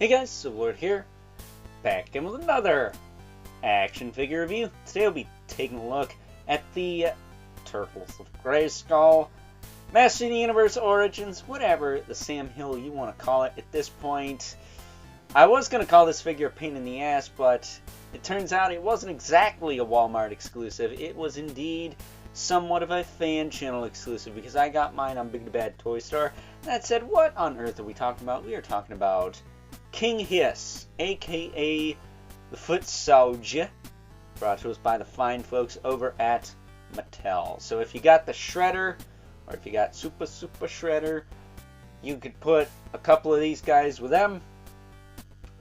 Hey guys, so Lord here, back in with another action figure review. Today we'll be taking a look at the Turtles of Greyskull, Master of the Universe Origins, whatever the Sam Hill you want to call it at this point. I was going to call this figure a pain in the ass, but it turns out it wasn't exactly a Wal-Mart exclusive. It was indeed somewhat of a fan channel exclusive because I got mine on Big the Bad Toy Store. That said, what on earth are we talking about? We are talking about King Hiss, aka the Foot Soldier, brought to us by the fine folks over at Mattel. So if you got the Shredder, or if you got Super Shredder, you could put a couple of these guys with them.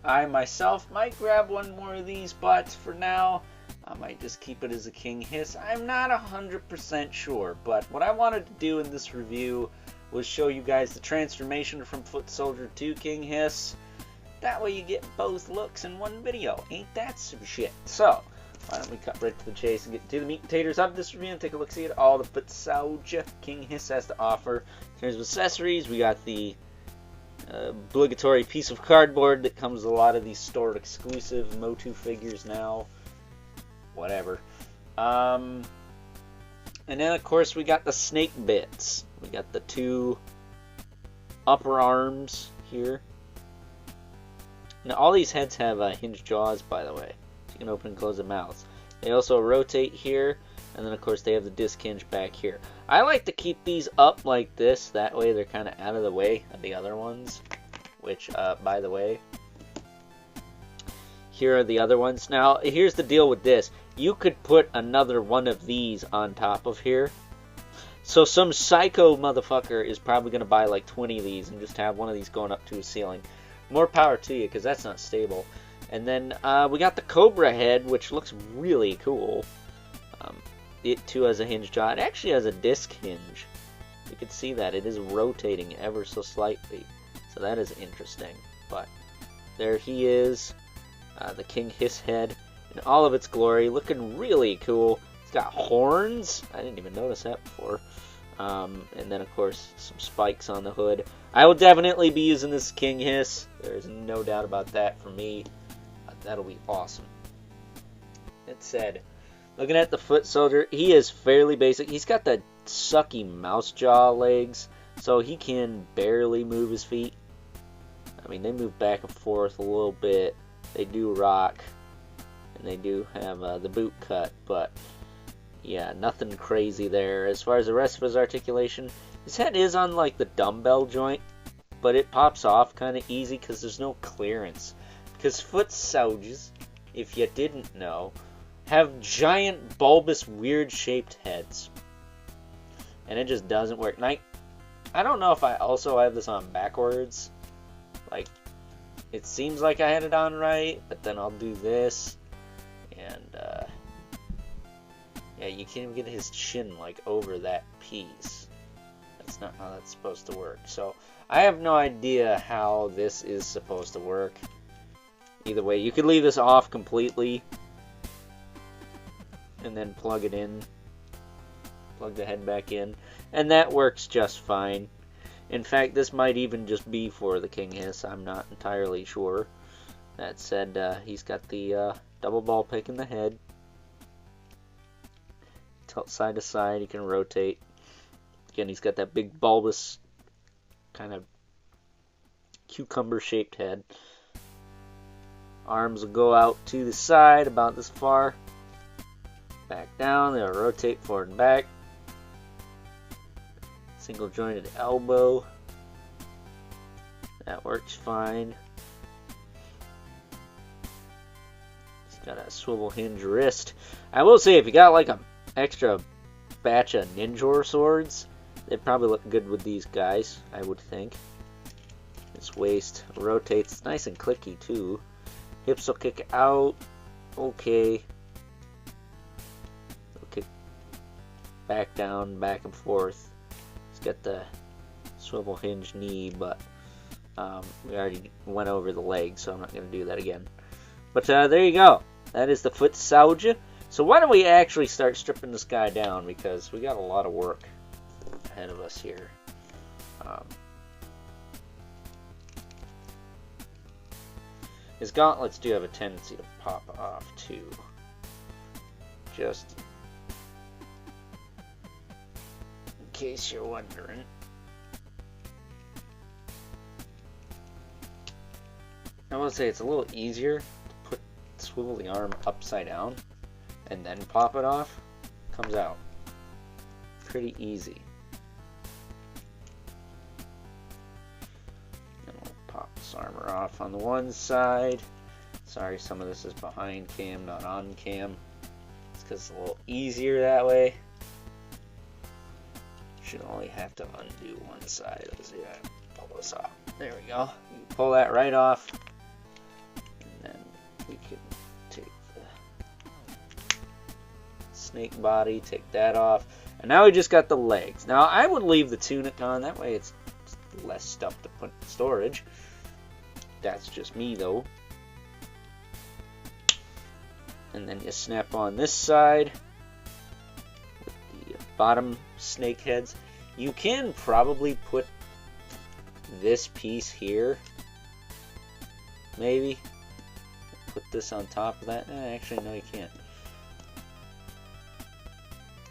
I myself might grab one more of these, but for now, I might just keep it as a King Hiss. I'm not 100% sure, but what I wanted to do in this review was show you guys the transformation from Foot Soldier to King Hiss. That way you get both looks in one video. Ain't that some shit? So, why don't we cut right to the chase and get to the meat and taters of this review and take a look see at all the Foot Soldier King Hiss has to offer. In terms of accessories, we got the obligatory piece of cardboard that comes with a lot of these store exclusive Motu figures now. Whatever. And then of course we got the snake bits. We got the two upper arms here. Now all these heads have hinged jaws, by the way. So you can open and close the mouths. They also rotate here, and then of course they have the disc hinge back here. I like to keep these up like this, that way they're kind of out of the way of the other ones. Which, by the way, here are the other ones. Now, here's the deal with this. You could put another one of these on top of here. So some psycho motherfucker is probably going to buy like 20 of these and just have one of these going up to a ceiling. More power to you, because that's not stable. And then we got the Cobra head, which looks really cool. It too has a hinge jaw. It actually has a disc hinge. You can see that. It is rotating ever so slightly. So that is interesting. But there he is. The King Hiss head in all of its glory. Looking really cool. It's got horns. I didn't even notice that before. And then, of course, some spikes on the hood. I will definitely be using this King Hiss. There's no doubt about that for me. That'll be awesome. That said, looking at the Foot Soldier, he is fairly basic. He's got the sucky mouse jaw legs, so he can barely move his feet. I mean, they move back and forth a little bit. They do rock, and they do have the boot cut, but yeah, nothing crazy there. As far as the rest of his articulation, his head is on like the dumbbell joint, but it pops off kind of easy because there's no clearance. Because Foot Soldiers, if you didn't know, have giant, bulbous, weird-shaped heads. And it just doesn't work. And I don't know if I also have this on backwards. Like, it seems like I had it on right, but then I'll do this. And, yeah, you can't even get his chin, like, over that piece. That's not how that's supposed to work. So, I have no idea how this is supposed to work. Either way, you could leave this off completely and then plug it in. Plug the head back in. And that works just fine. In fact, this might even just be for the King Hiss. I'm not entirely sure. That said, he's got the double ball pick in the head. Tilt side to side. He can rotate. Again, he's got that big bulbous kind of cucumber-shaped head. Arms will go out to the side about this far. Back down. They'll rotate forward and back. Single jointed elbow. That works fine. He's got a swivel hinge wrist. I will say, if you got like an extra batch of ninja swords, they'd probably look good with these guys, I would think. This waist rotates nice and clicky too. Hips will kick out. Okay. They'll kick back down, back and forth. He's got the swivel hinge knee, but we already went over the leg, so I'm not going to do that again. But there you go. That is the Foot Soldier. So why don't we actually start stripping this guy down, because we got a lot of work ahead of us here. His gauntlets do have a tendency to pop off too. Just in case you're wondering. I will say it's a little easier to swivel the arm upside down and then pop it off. Comes out pretty easy. And we'll pop this armor off on the one side. Sorry, some of this is behind cam, not on cam. It's because it's a little easier that way. Should only have to undo one side. Let's see, I pull this off. There we go. You pull that right off. And then we can take the snake body, take that off. And now we just got the legs. Now I would leave the tunic on, that way it's less stuff to put in storage. That's just me though. And then you snap on this side with the bottom snake heads. You can probably put this piece here, maybe. Put this on top of that. Actually, no, you can't.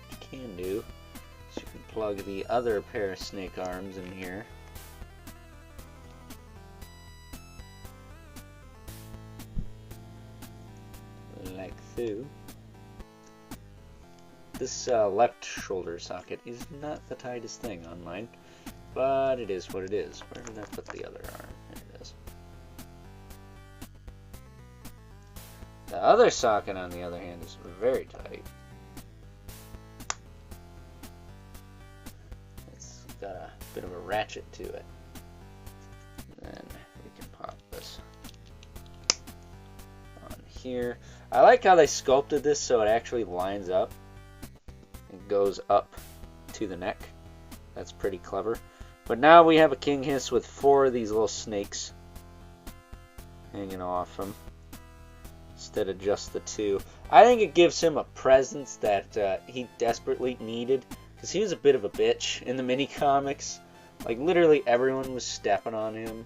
What you can do is you can plug the other pair of snake arms in here. Like so. This left shoulder socket is not the tightest thing on mine, but it is what it is. Where did I put the other arm? There it is. The other socket, on the other hand, is very tight. It's got a bit of a ratchet to it. And then we can pop this on here. I like how they sculpted this so it actually lines up and goes up to the neck. That's pretty clever. But now we have a King Hiss with 4 of these little snakes hanging off him instead of just the 2. I think it gives him a presence that he desperately needed, because he was a bit of a bitch in the mini comics. Like literally everyone was stepping on him.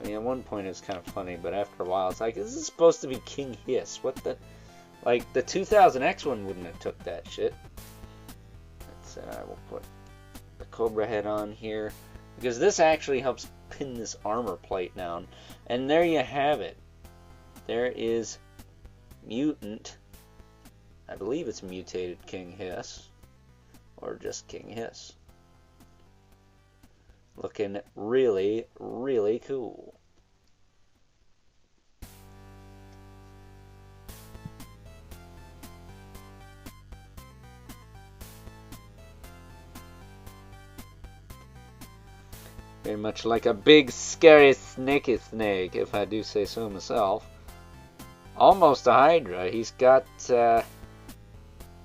I mean, at one point it was kind of funny, but after a while it's like, this is supposed to be King Hiss. What the? Like the 2000X one wouldn't have took that shit. I will put the Cobra head on here, because this actually helps pin this armor plate down. And there you have it. There is mutant, I believe it's mutated King Hiss, or just King Hiss. Looking really, really cool. Very much like a big, scary, snaky snake, if I do say so myself. Almost a Hydra. He's got,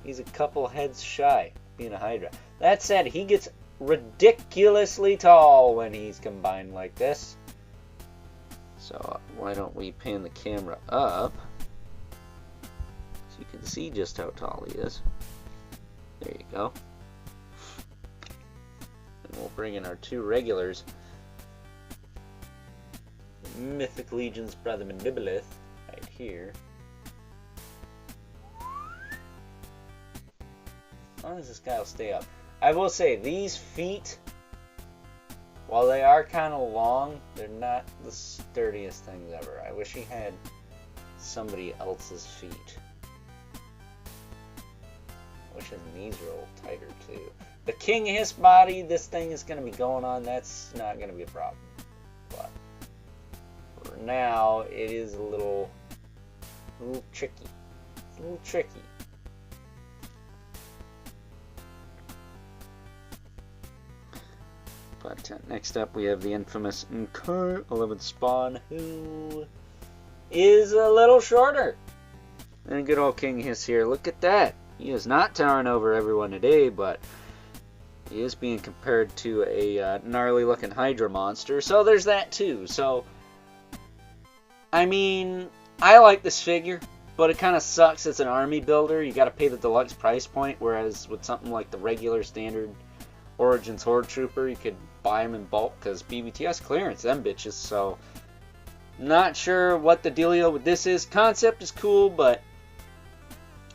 he's a couple heads shy of being a Hydra. That said, he gets ridiculously tall when he's combined like this. So, why don't we pan the camera up so you can see just how tall he is. There you go. We'll bring in our 2 regulars. Mythic Legion's Brother Mandibolith, right here. As long as this guy will stay up. I will say, these feet, while they are kind of long, they're not the sturdiest things ever. I wish he had somebody else's feet. I wish his knees were a little tighter too. The King Hiss body, this thing is going to be going on, that's not going to be a problem. But for now, it is a little tricky. It's a little tricky. But next up, we have the infamous Nkar 11th Spawn, who is a little shorter than good old King Hiss here. Look at that. He is not towering over everyone today, but he is being compared to a gnarly looking Hydra monster, so there's that too. So, I mean, I like this figure, but it kind of sucks as an army builder. You got to pay the deluxe price point, whereas with something like the regular standard Origins Horde Trooper, you could buy them in bulk, because BBTS clearance them bitches. So Not sure what the dealio with this is. Concept is cool, but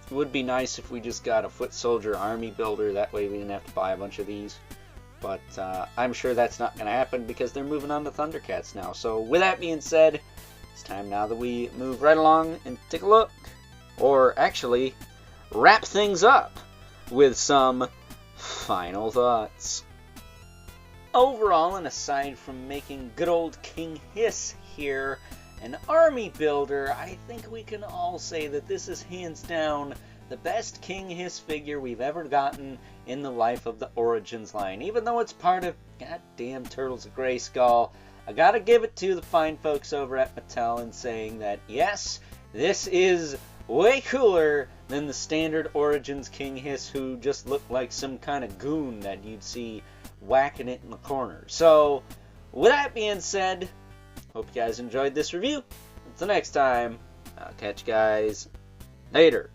it would be nice if we just got a foot soldier army builder. That way we didn't have to buy a bunch of these. But I'm sure that's not going to happen because they're moving on to Thundercats now. So with that being said, it's time now that we move right along and take a look. Or actually, wrap things up with some final thoughts. Overall, and aside from making good old King Hiss here an army builder, I think we can all say that this is hands down the best King Hiss figure we've ever gotten in the life of the Origins line. Even though it's part of goddamn Turtles of Greyskull, I gotta give it to the fine folks over at Mattel in saying that yes, this is way cooler than the standard Origins King Hiss, who just looked like some kind of goon that you'd see whacking it in the corner. So, with that being said, hope you guys enjoyed this review. Until next time, I'll catch you guys later.